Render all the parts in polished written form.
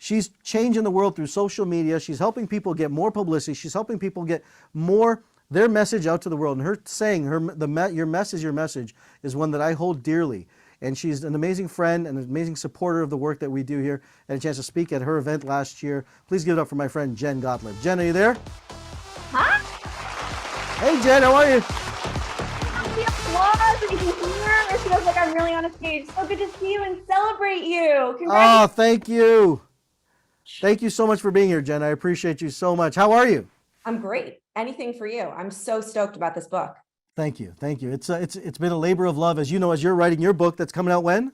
She's changing the world through social media. She's helping people get more publicity. She's helping people get more their message out to the world. And her saying, your message is one that I hold dearly. And she's an amazing friend and an amazing supporter of the work that we do here. I had a chance to speak at her event last year. Please give it up for my friend Jen Gottlieb. Jen, are you there? Hi. Hey Jen, how are you? The applause that you can hear. It feels like I'm really on a stage. So good to see you and celebrate you. Congratulations. Oh, thank you. Thank you so much for being here, Jen. I appreciate you so much. How are you? I'm great. Anything for you. I'm so stoked about this book. Thank you. Thank you. It's been a labor of love, as you know, as you're writing your book that's coming out when?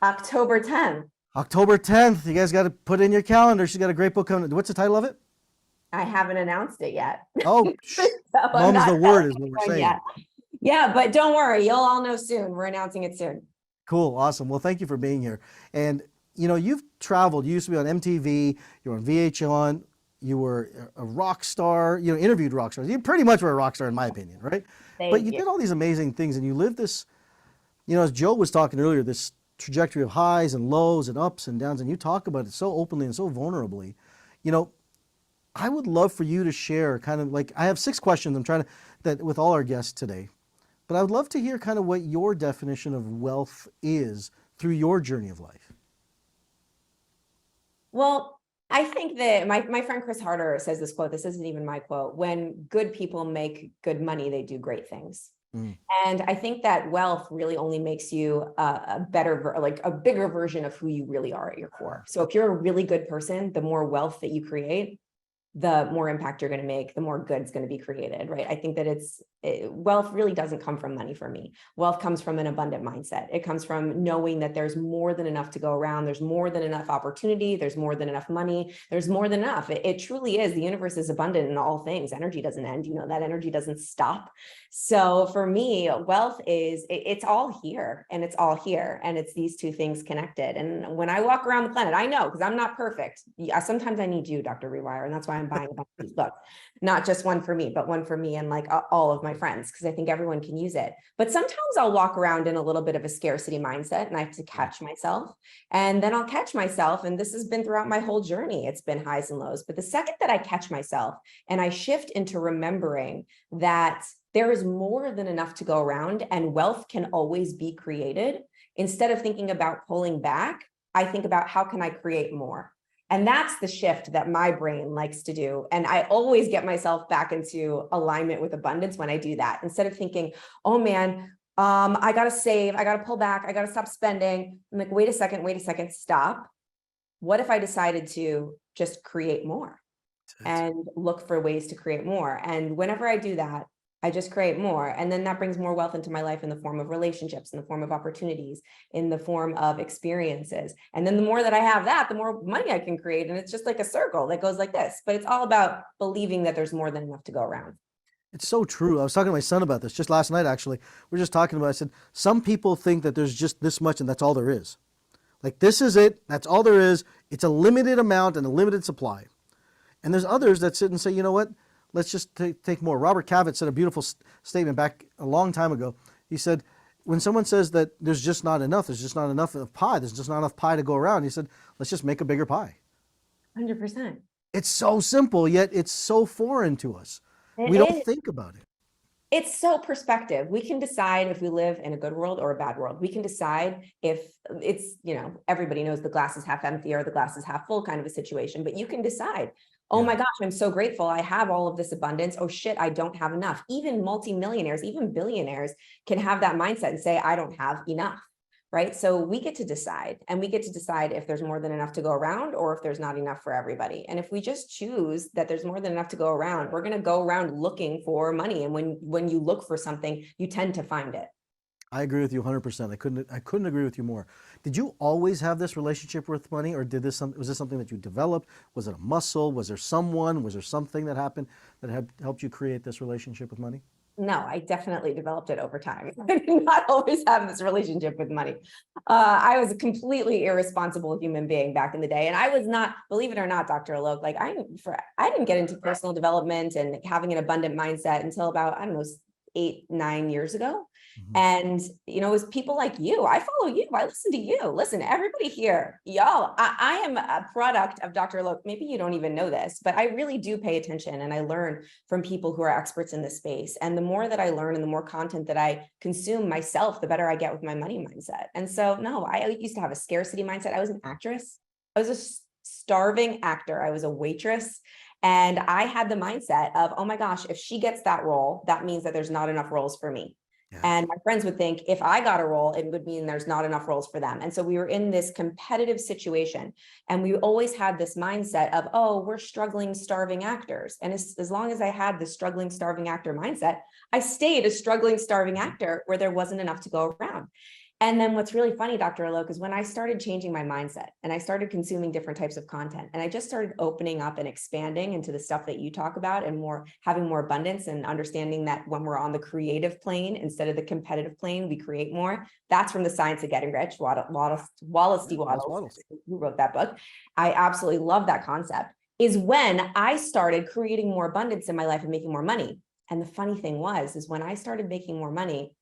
October 10th. October 10th. You guys got to put in your calendar. She's got a great book coming. What's the title of it? I haven't announced it yet. Oh, so mom's the word is what we're saying. Yet. Yeah, but don't worry. You'll all know soon. We're announcing it soon. Cool. Awesome. Well, thank you for being here. And, you know, you've traveled. You used to be on MTV. You were on VH1. You were a rock star. You know, interviewed rock stars. You pretty much were a rock star, in my opinion, right? But you did all these amazing things, and you lived this, you know, as Joe was talking earlier, this trajectory of highs and lows and ups and downs, and you talk about it so openly and so vulnerably. You know, I would love for you to share kind of like, I have 6 questions I'm trying to, that with all our guests today, but I would love to hear kind of what your definition of wealth is through your journey of life. Well, I think that my friend Chris Harder says this quote. This isn't even my quote. When good people make good money, they do great things. And I think that wealth really only makes you a better, like a bigger version of who you really are at your core. So if you're a really good person, the more wealth that you create, the more impact you're going to make, the more good's going to be created, right? I think that wealth really doesn't come from money for me. Wealth comes from an abundant mindset. It comes from knowing that there's more than enough to go around. There's more than enough opportunity. There's more than enough money. There's more than enough. It truly is. The universe is abundant in all things. Energy doesn't end. You know, that energy doesn't stop. So for me, wealth it's all here, and it's all here. And it's these two things connected. And when I walk around the planet, I know, because I'm not perfect. Sometimes I need you, Dr. Rewire. And that's why I'm buying a bunch of these books, not just one for me, but one for me and like all of my friends, because I think everyone can use it. But sometimes I'll walk around in a little bit of a scarcity mindset, and I have to catch myself, and then I'll catch myself. And this has been throughout my whole journey. It's been highs and lows. But the second that I catch myself and I shift into remembering that there is more than enough to go around and wealth can always be created, instead of thinking about pulling back, I think about how can I create more? And that's the shift that my brain likes to do. And I always get myself back into alignment with abundance when I do that. Instead of thinking, oh man, I got to save, I got to pull back, I got to stop spending. I'm like, wait a second, stop. What if I decided to just create more and look for ways to create more? And whenever I do that, I just create more. And then that brings more wealth into my life in the form of relationships, in the form of opportunities, in the form of experiences. And then the more that I have that, the more money I can create. And it's just like a circle that goes like this. But it's all about believing that there's more than enough to go around. It's so true. I was talking to my son about this just last night, actually. We were just talking about, I said, some people think that there's just this much and that's all there is. Like, this is it. That's all there is. It's a limited amount and a limited supply. And there's others that sit and say, you know what? Let's just take more. Robert Cavett said a beautiful statement back a long time ago. He said, when someone says that there's just not enough, there's just not enough of pie, there's just not enough pie to go around, he said, let's just make a bigger pie. 100%. It's so simple, yet it's so foreign to us. We don't think about it. It's so perspective. We can decide if we live in a good world or a bad world. We can decide if it's, you know, everybody knows the glass is half empty or the glass is half full kind of a situation, but you can decide, oh my gosh, I'm so grateful. I have all of this abundance. Oh shit, I don't have enough. Even multimillionaires, even billionaires can have that mindset and say, I don't have enough, right? So we get to decide, and we get to decide if there's more than enough to go around or if there's not enough for everybody. And if we just choose that there's more than enough to go around, we're going to go around looking for money. And when you look for something, you tend to find it. I agree with you 100%. I couldn't agree with you more. Did you always have this relationship with money, or was this something that you developed? Was it a muscle? Was there something that happened that helped you create this relationship with money? No, I definitely developed it over time. I did not always have this relationship with money. I was a completely irresponsible human being back in the day. And I was not, believe it or not, Dr. Alok, like I didn't get into personal development and having an abundant mindset until about, I don't know, 8, 9 years ago. Mhm. And, you know, it was people like you. I follow you. I listen to you. Listen, everybody here, y'all, I am a product of Dr. Loke. Maybe you don't even know this, but I really do pay attention and I learn from people who are experts in this space. And the more that I learn and the more content that I consume myself, the better I get with my money mindset. And so, no, I used to have a scarcity mindset. I was an actress. I was a starving actor. I was a waitress. And I had the mindset of, oh my gosh, if she gets that role, that means that there's not enough roles for me. Yeah. And my friends would think if I got a role, it would mean there's not enough roles for them. And so we were in this competitive situation. And we always had this mindset of, oh, we're struggling, starving actors. And as long as I had the struggling, starving actor mindset, I stayed a struggling, starving actor where there wasn't enough to go around. And then what's really funny, Dr. Alok, is when I started changing my mindset and I started consuming different types of content and I just started opening up and expanding into the stuff that you talk about and more having more abundance and understanding that when we're on the creative plane instead of the competitive plane, we create more. That's from The Science of Getting Rich, Wallace D. Wattles, who wrote that book. I absolutely love that concept, is when I started creating more abundance in my life and making more money. And the funny thing is when I started making more money,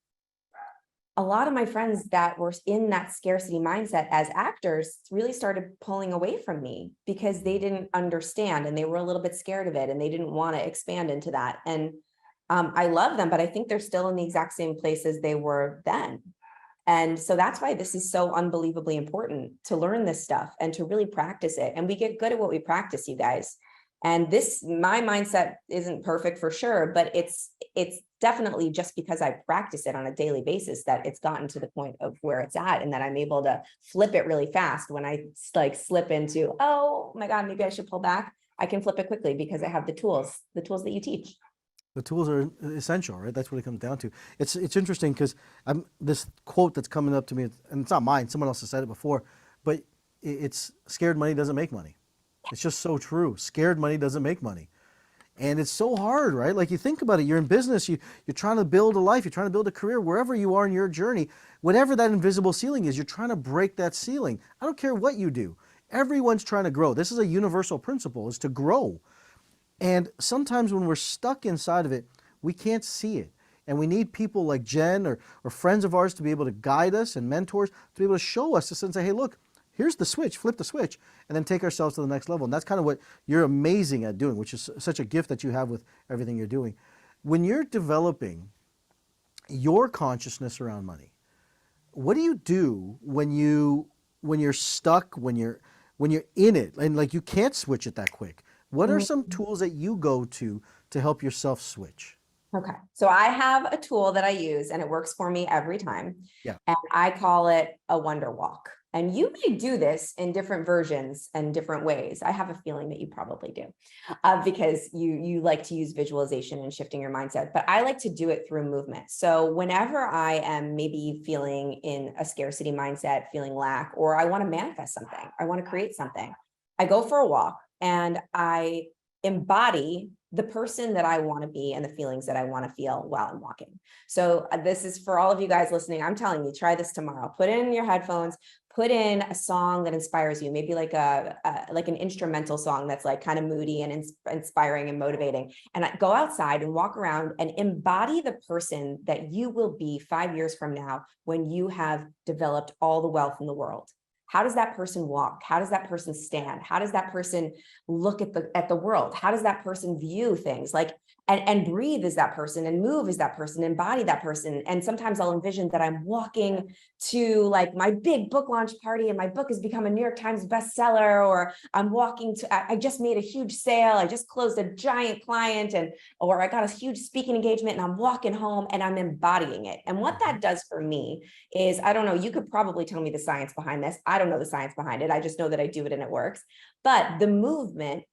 a lot of my friends that were in that scarcity mindset as actors really started pulling away from me because they didn't understand and they were a little bit scared of it and they didn't want to expand into that. And I love them, but I think they're still in the exact same place as they were then. And so that's why this is so unbelievably important to learn this stuff and to really practice it. And we get good at what we practice, you guys. And my mindset isn't perfect for sure, but it's definitely just because I practice it on a daily basis that it's gotten to the point of where it's at and that I'm able to flip it really fast when I slip into, oh my God, maybe I should pull back. I can flip it quickly because I have the tools that you teach. The tools are essential, right? That's what it comes down to. It's interesting because this quote that's coming up to me, and it's not mine. Someone else has said it before, but it's scared money doesn't make money. It's just so true. Scared money doesn't make money. And it's so hard, right? Like you think about it, you're in business, you're trying to build a life, you're trying to build a career, wherever you are in your journey, whatever that invisible ceiling is, you're trying to break that ceiling. I don't care what you do. Everyone's trying to grow. This is a universal principle, is to grow. And sometimes when we're stuck inside of it, we can't see it. And we need people like Jen or friends of ours to be able to guide us and mentors to be able to show us this and say, hey, look, here's the switch, flip the switch, and then take ourselves to the next level. And that's kind of what you're amazing at doing, which is such a gift that you have with everything you're doing. When you're developing your consciousness around money, what do you do when you're stuck, when you're in it, and like you can't switch it that quick? What are some tools that you go to help yourself switch? Okay. So I have a tool that I use and it works for me every time. Yeah. And I call it a wonder walk. And you may do this in different versions and different ways. I have a feeling that you probably do because you like to use visualization and shifting your mindset, but I like to do it through movement. So whenever I am maybe feeling in a scarcity mindset, feeling lack, or I want to manifest something, I want to create something, I go for a walk and I embody the person that I want to be and the feelings that I want to feel while I'm walking. So this is for all of you guys listening. I'm telling you, try this tomorrow. Put in your headphones, put in a song that inspires you, maybe like like an instrumental song that's like kind of moody and inspiring and motivating. And go outside and walk around and embody the person that you will be 5 years from now when you have developed all the wealth in the world. How does that person walk? How does that person stand? How does that person look at the world? How does that person view things? Like, and breathe as that person and move as that person, embody that person. And sometimes I'll envision that I'm walking to like my big book launch party and my book has become a New York Times bestseller, or I'm walking to, I just made a huge sale. I just closed a giant client or I got a huge speaking engagement and I'm walking home and I'm embodying it. And what that does for me is, I don't know, you could probably tell me the science behind this. I don't know the science behind it. I just know that I do it and it works. But the movement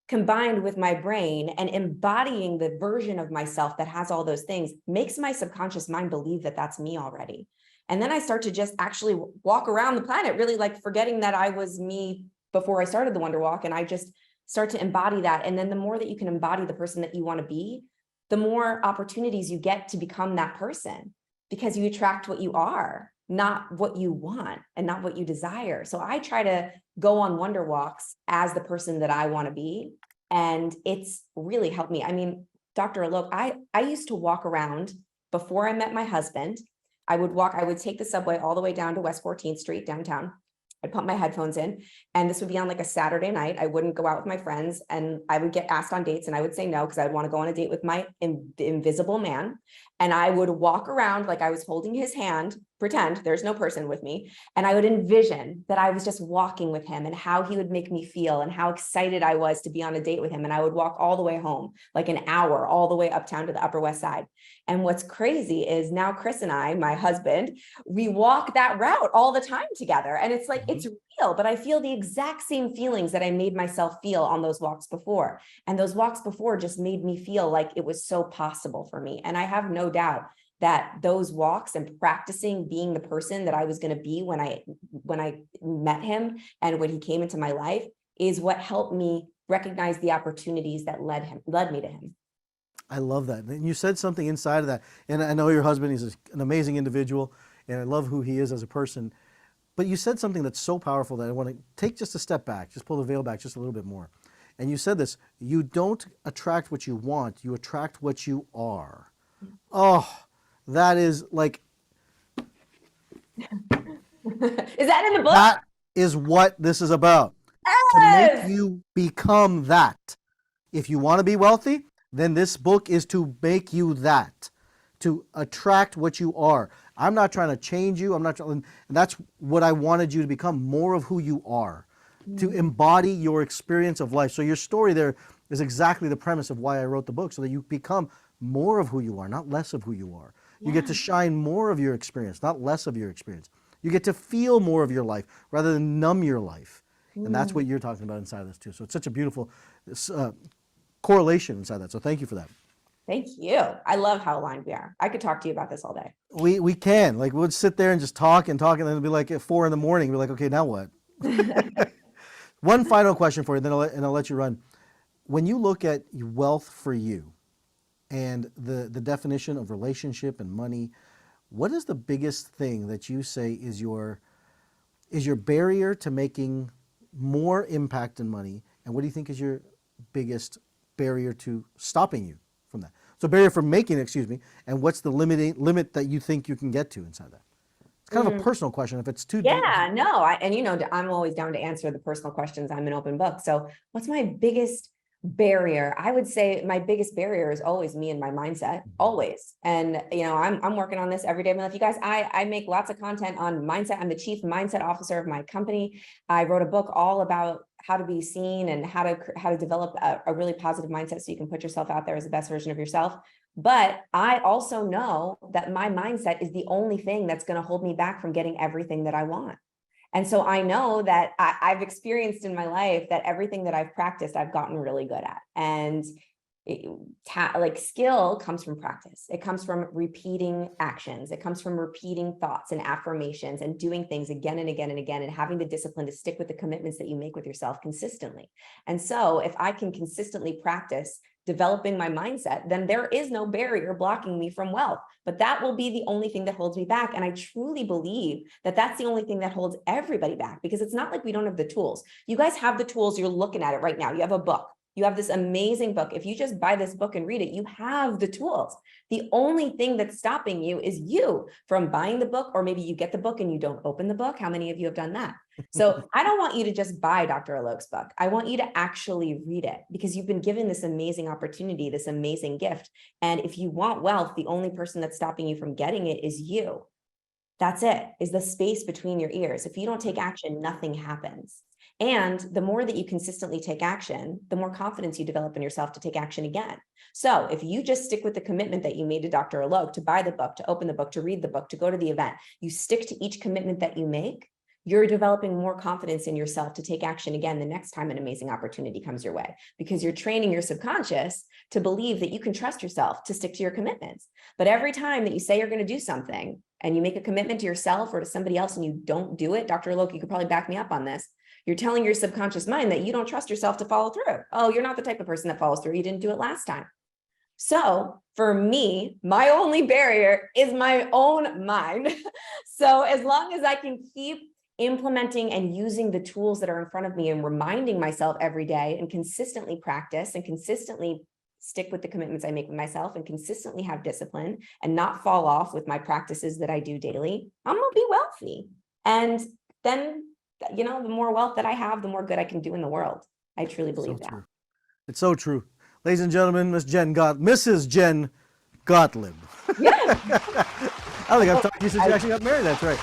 combined with my brain and embodying the version of myself that has all those things makes my subconscious mind believe that that's me already. And then I start to just actually walk around the planet, really like forgetting that I was me before I started the Wonder Walk. And I just start to embody that. And then the more that you can embody the person that you want to be, the more opportunities you get to become that person, because you attract what you are, not what you want and not what you desire. So I try to go on wonder walks as the person that I want to be. And it's really helped me. I mean, Dr. Alok, I used to walk around before I met my husband. I would take the subway all the way down to West 14th Street downtown. I'd put my headphones in, and this would be on like a Saturday night. I wouldn't go out with my friends, and I would get asked on dates and I would say no, because I'd want to go on a date with my invisible man. And I would walk around like I was holding his hand, pretend there's no person with me. And I would envision that I was just walking with him and how he would make me feel and how excited I was to be on a date with him. And I would walk all the way home, like an hour, all the way uptown to the Upper West Side. And what's crazy is now Chris and I, my husband, we walk that route all the time together. And it's like, it's real, but I feel the exact same feelings that I made myself feel on those walks before. And those walks before just made me feel like it was so possible for me. And I have no doubt that those walks and practicing being the person that I was going to be when I met him and when he came into my life is what helped me recognize the opportunities that led me to him. I love that. And you said something inside of that. And I know your husband is an amazing individual, and I love who he is as a person. But you said something that's so powerful that I want to take just a step back, just pull the veil back just a little bit more. And you said this, you don't attract what you want, you attract what you are. Oh, that is like... Is that in the book? That is what this is about. Yes! To make you become that. If you want to be wealthy, then this book is to make you that, to attract what you are. I'm not trying to change you. I'm not trying, and that's what I wanted you to become, more of who you are, to embody your experience of life. So your story there is exactly the premise of why I wrote the book, so that you become more of who you are, not less of who you are. You get to shine more of your experience, not less of your experience. You get to feel more of your life rather than numb your life. And that's what you're talking about inside of this too. So it's such a beautiful correlation inside that. So thank you for that. Thank you. I love how aligned we are. I could talk to you about this all day. We can. Like, we'll sit there and just talk, and then it'll be like at 4 a.m. We're like, okay, now what? One final question for you, then I'll let you run. When you look at wealth for you and the definition of relationship and money, what is the biggest thing that you say is your barrier to making more impact in money? And what do you think is your biggest barrier to stopping you from that? So barrier for making it, excuse me, and what's the limit that you think you can get to inside that? It's kind of a personal question. If it's too deep. Yeah, no, I'm always down to answer the personal questions. I'm an open book. So what's my biggest barrier? I would say my biggest barrier is always me and my mindset, always. And I'm working on this every day of my life. You guys, I make lots of content on mindset. I'm the chief mindset officer of my company. I wrote a book all about how to be seen and how to develop a really positive mindset so you can put yourself out there as the best version of yourself. But I also know that my mindset is the only thing that's going to hold me back from getting everything that I want. And so I know that I've experienced in my life that everything that I've practiced, I've gotten really good at. And skill comes from practice. It comes from repeating actions. It comes from repeating thoughts and affirmations and doing things again and again and again, and having the discipline to stick with the commitments that you make with yourself consistently. And so if I can consistently practice developing my mindset, then there is no barrier blocking me from wealth. But that will be the only thing that holds me back. And I truly believe that that's the only thing that holds everybody back, because it's not like we don't have the tools. You guys have the tools. You're looking at it right now. You have a book. You have this amazing book. If you just buy this book and read it, you have the tools. The only thing that's stopping you is you from buying the book, or maybe you get the book and you don't open the book. How many of you have done that? So I don't want you to just buy Dr. Alok's book. I want you to actually read it, because you've been given this amazing opportunity, this amazing gift. And if you want wealth, the only person that's stopping you from getting it is you. That's it, is the space between your ears. If you don't take action, nothing happens. And the more that you consistently take action, the more confidence you develop in yourself to take action again. So if you just stick with the commitment that you made to Dr. Alok, to buy the book, to open the book, to read the book, to go to the event, you stick to each commitment that you make, you're developing more confidence in yourself to take action again the next time an amazing opportunity comes your way, because you're training your subconscious to believe that you can trust yourself to stick to your commitments. But every time that you say you're going to do something and you make a commitment to yourself or to somebody else and you don't do it, Dr. Alok, you could probably back me up on this. You're telling your subconscious mind that you don't trust yourself to follow through. Oh, you're not the type of person that follows through. You didn't do it last time. So for me, my only barrier is my own mind. So as long as I can keep implementing and using the tools that are in front of me and reminding myself every day and consistently practice and consistently stick with the commitments I make with myself and consistently have discipline and not fall off with my practices that I do daily, I'm going to be wealthy. And then, the more wealth that I have, the more good I can do in the world. I truly believe that. True. It's so true. Ladies and gentlemen, Mrs. Jen Gottlieb. Yeah. I think I've talked to you since you actually got married. That's right.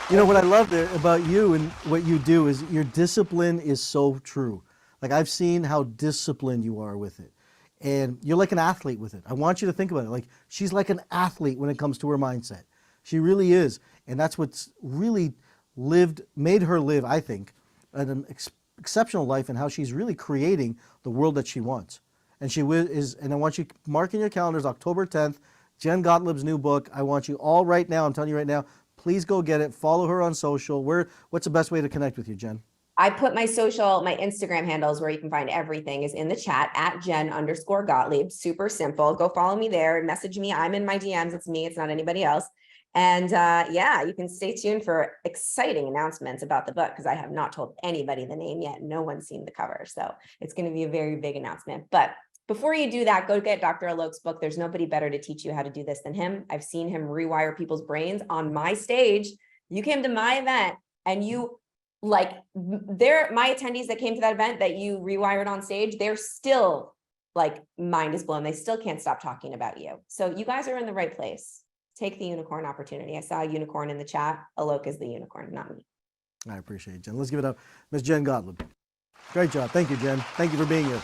What I love about you and what you do is your discipline is so true. Like, I've seen how disciplined you are with it. And you're like an athlete with it. I want you to think about it. Like, she's like an athlete when it comes to her mindset. She really is. And that's what's really made her live, I think, an exceptional life, and how she's really creating the world that she wants. And and I want you marking your calendars, October 10th, Jen Gottlieb's new book. I want you all right now, I'm telling you right now, please go get it. Follow her on social. What's the best way to connect with you, Jen? I put my Instagram handles where you can find everything is in the chat at Jen_Gottlieb. Super simple. Go follow me there. Message me. I'm in my DMs. It's me. It's not anybody else. And you can stay tuned for exciting announcements about the book, because I have not told anybody the name yet. No one's seen the cover. So it's going to be a very big announcement. But before you do that, go get Dr. Alok's book. There's nobody better to teach you how to do this than him. I've seen him rewire people's brains on my stage. You came to my event and my attendees that came to that event that you rewired on stage, they're still like, mind is blown. They still can't stop talking about you. So you guys are in the right place. Take the unicorn opportunity. I saw a unicorn in the chat. Alok is the unicorn, not me. I appreciate it, Jen. Let's give it up. Ms. Jen Gottlieb. Great job. Thank you, Jen. Thank you for being here.